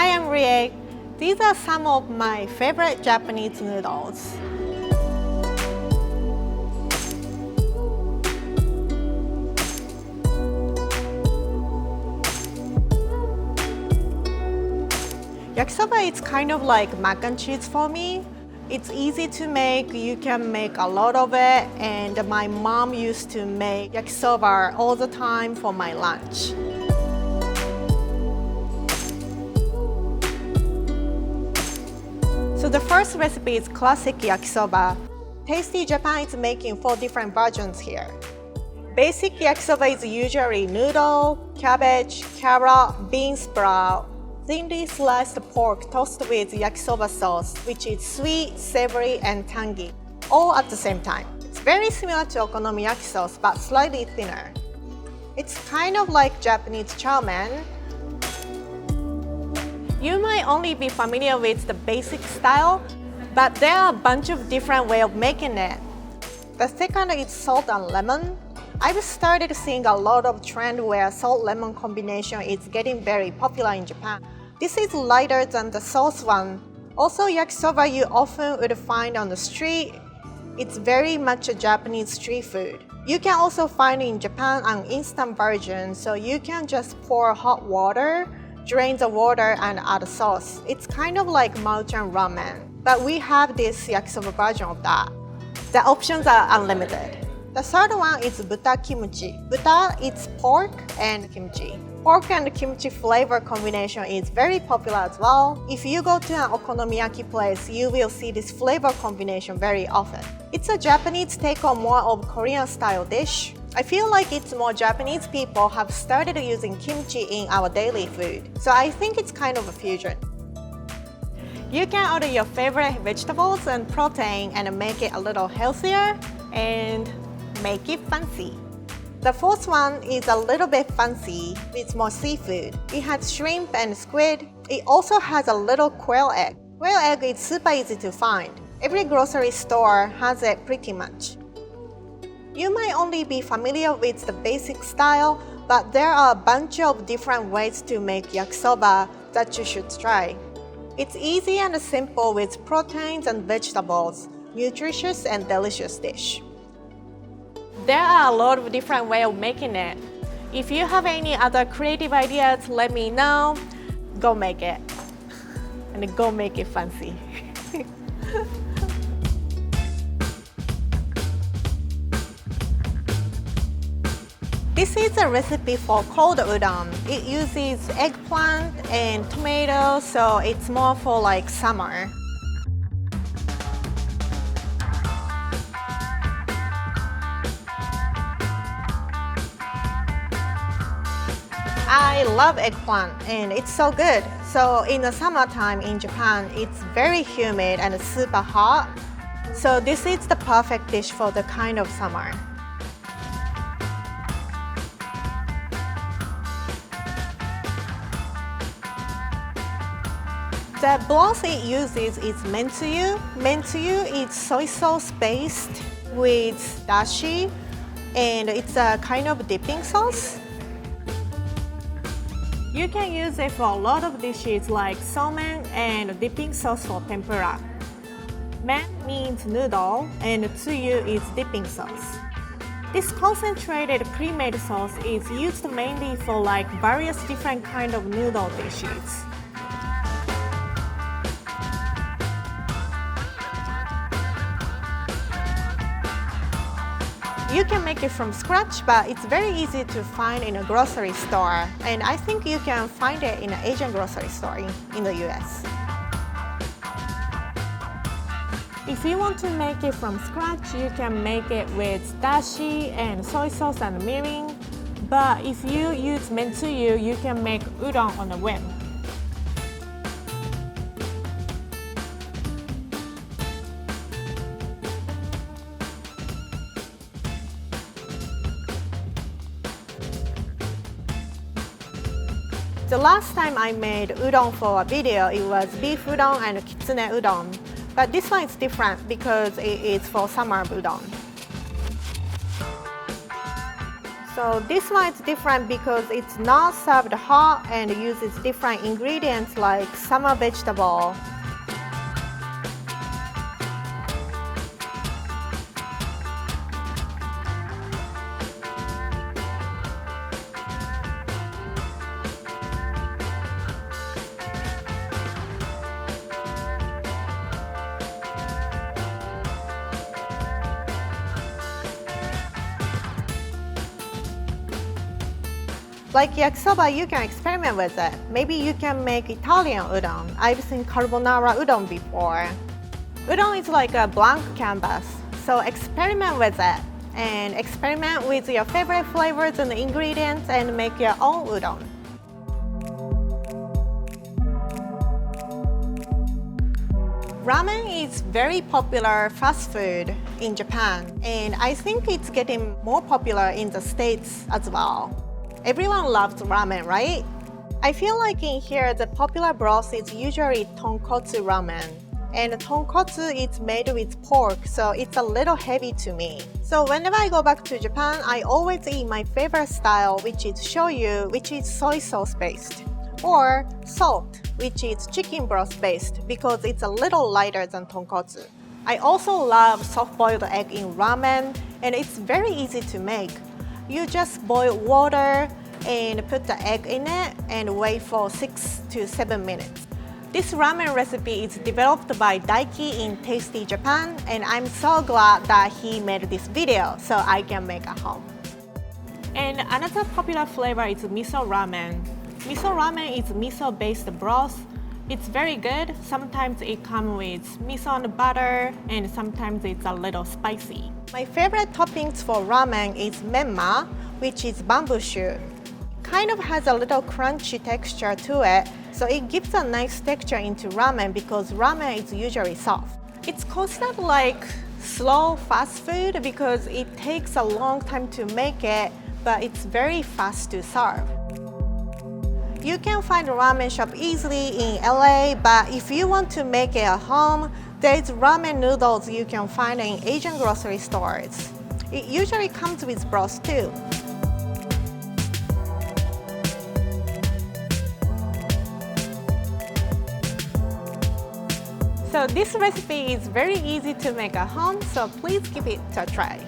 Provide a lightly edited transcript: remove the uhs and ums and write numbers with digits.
Hi, I'm Rie. These are some of my favorite Japanese noodles. Yakisoba is kind of like mac and cheese for me. It's easy to make, you can make a lot of it, and my mom used to make yakisoba all the time for my lunch. So the first recipe is classic yakisoba. Tasty Japan is making 4 different versions here. Basic yakisoba is usually noodle, cabbage, carrot, bean sprout, thinly sliced pork toasted with yakisoba sauce, which is sweet, savory, and tangy, all at the same time. It's very similar to okonomiyaki sauce, but slightly thinner. It's kind of like Japanese chow mein. You might only be familiar with the basic style, but there are a bunch of different ways of making it. The second is salt and lemon. I've started seeing a lot of trend where salt-lemon combination is getting very popular in Japan. This is lighter than the sauce one. Also, yakisoba you often would find on the street. It's very much a Japanese street food. You can also find in Japan an instant version, so you can just pour hot water, drain the water, and add sauce. It's kind of like Maruchan ramen, but we have this yakisoba version of that. The options are unlimited. The third one is buta kimchi. Buta is pork and kimchi. Pork and kimchi flavor combination is very popular as well. If you go to an okonomiyaki place, you will see this flavor combination very often. It's a Japanese take on more of Korean style dish. I feel like it's more Japanese people have started using kimchi in our daily food. So I think it's kind of a fusion. You can order your favorite vegetables and protein and make it a little healthier and make it fancy. The fourth one is a little bit fancy with more seafood. It has shrimp and squid. It also has a little quail egg. Quail egg is super easy to find. Every grocery store has it pretty much. You might only be familiar with the basic style, but there are a bunch of different ways to make yakisoba that you should try. It's easy and simple with proteins and vegetables, nutritious and delicious dish. There are a lot of different ways of making it. If you have any other creative ideas, let me know. Go make it. And go make it fancy. This is a recipe for cold udon. It uses eggplant and tomato, so it's more for like summer. I love eggplant and it's so good. So in the summertime in Japan, it's very humid and super hot. So this is the perfect dish for the kind of summer. The broth it uses is mentuyu. Mentuyu is soy sauce based with dashi, and it's a kind of dipping sauce. You can use it for a lot of dishes like somen and dipping sauce for tempura. Men means noodle and tsuyu is dipping sauce. This concentrated pre-made sauce is used mainly for like various different kind of noodle dishes. You can make it from scratch, but it's very easy to find in a grocery store, and I think you can find it in an Asian grocery store in the US. If you want to make it from scratch, you can make it with dashi and soy sauce and mirin, but if you use mentuyu, you can make udon on a whim. The last time I made udon for a video, it was beef udon and kitsune udon. But this one is different because it is for summer udon. So this one is different because it's not served hot and uses different ingredients like summer vegetable. Like yakisoba, you can experiment with it. Maybe you can make Italian udon. I've seen carbonara udon before. Udon is like a blank canvas, so experiment with it. And experiment with your favorite flavors and ingredients and make your own udon. Ramen is very popular fast food in Japan, and I think it's getting more popular in the States as well. Everyone loves ramen, right? I feel like in here the popular broth is usually tonkotsu ramen. And tonkotsu is made with pork, so it's a little heavy to me. So whenever I go back to Japan, I always eat my favorite style, which is shoyu, which is soy sauce based. Or salt, which is chicken broth based, because it's a little lighter than tonkotsu. I also love soft-boiled egg in ramen, and it's very easy to make. You just boil water and put the egg in it and wait for 6 to 7 minutes. This ramen recipe is developed by Daiki in Tasty Japan, and I'm so glad that he made this video so I can make at home. And another popular flavor is miso ramen. Miso ramen is miso-based broth. It's very good. Sometimes it comes with miso and butter, and sometimes it's a little spicy. My favorite toppings for ramen is menma, which is bamboo shoot. Kind of has a little crunchy texture to it, so it gives a nice texture into ramen because ramen is usually soft. It's considered like slow fast food because it takes a long time to make it, but it's very fast to serve. You can find a ramen shop easily in LA, but if you want to make it at home, there's ramen noodles you can find in Asian grocery stores. It usually comes with broth too. So this recipe is very easy to make at home, so please give it a try.